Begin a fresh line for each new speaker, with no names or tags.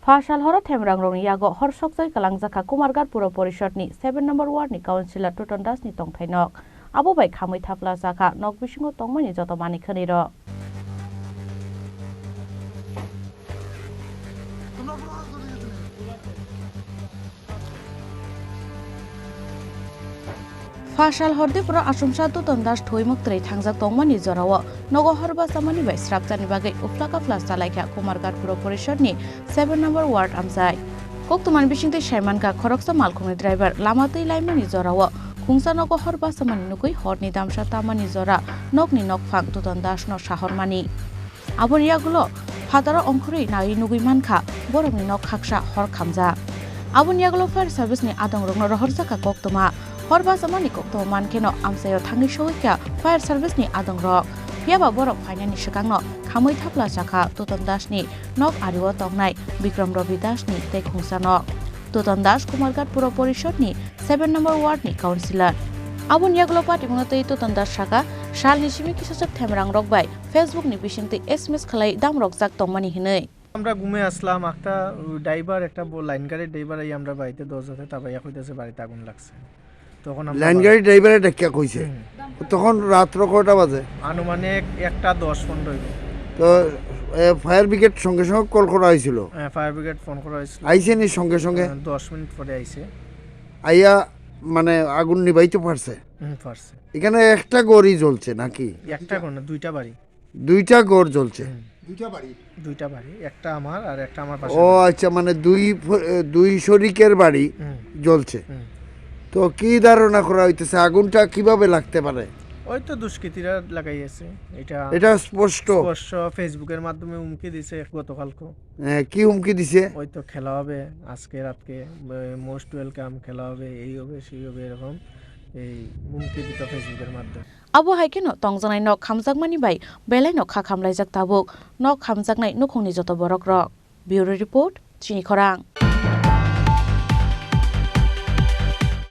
Parishad horo themrang rong yago hor Sokchaoi Klangjakha Kumarghat Pura Parishad ni 7 number ward ni Councilor Tutan ni Tongthai nok abo bai khamui thapla jakha nok bisingo tongmani joto mani khani ro Parishad horde pura asumsa Tutan thoi muktrei thangjak tongmani jorao nogo horba samani bai srapjani bagai uplaka plasta laikha Kumarghat Pura Parishad ni 7 number ward amjai koktuman bisingte shaimanka khoroksa malkhungni driver lamatei laimani jorao khungsa nogo horba samani nukui horni damsa tamani jora nokni nokphang Tutan no shahormani aboniyagulo fatara ongkhuri nai nugui mankha borokni nok khaksa hor khamja aboniyagulo fire service ni adongrokno rohorjaka koktuma horba samani kokto mankeno amsayo thangi shoika fire service ni adongrok yaba borok phainani sikangno khamui thapla jakha Tutan ni nok ariwo tongnai Bikram Ravi ni tei khungsano Tutan Kumarghat Pura Parishad ni 7 number ward ni councilor aboniyagulo party munotei Tutan saka salni simi kisajak themrang rok bai Facebook ni bisingte SMS khalai damrok jak tongmani hinei
আমরা ঘুমে আসলাম একটা driver একটা line গাড়ির driver I আমরা বাড়িতে দরজাতে তাবাইয়া কইতাছে বাড়িতে আগুন লাগছে তখন আমরা
লাইন গাড়ি ড্রাইভারে ডাক্কা কইছে তখন রাত কয়টা বাজে
আনুমানিক 1:10 হইল
তো ফায়ার ব্রিগেড সঙ্গে সঙ্গে কল করা হয়েছিল
ফায়ার ব্রিগেড ফোন করা হয়েছিল
আইছে নি সঙ্গে সঙ্গে
10 মিনিট পরে আইছে
আইয়া মানে আগুন নিভাইতে পারছে
পারছে
এখানে একটা গড়ই জ্বলছে নাকি
একটা ঘর না দুইটা বাড়ি
দুইটা গড় জ্বলছে
দুইটা বাড়ি একটা আমার আর একটা আমার পাশে
ও আচ্ছা মানে দুই শরিকের বাড়ি জ্বলছে তো কি ধারণা করা হইতেছে আগুনটা কিভাবে লাগতে পারে
ওই তো দুষ্কৃতীরা লাগাইছে
এটা স্পষ্ট
ফেসবুকের মাধ্যমে হুমকি দিছে গতকালকে
কি হুমকি দিছে
ওই তো খেলা হবে আজকে রাতকে মোস্ট ওয়েলকাম খেলা হবে এই হবে সেই হবে এরকম এই হুমকি দিত ফেসবুকের মাধ্যমে
abo haikeno tongjanai nok khamjakmani bai belai nok kha khamlaijak tabuk nok khamjaknai nukhungni joto borok rok bureau report Chini Khorang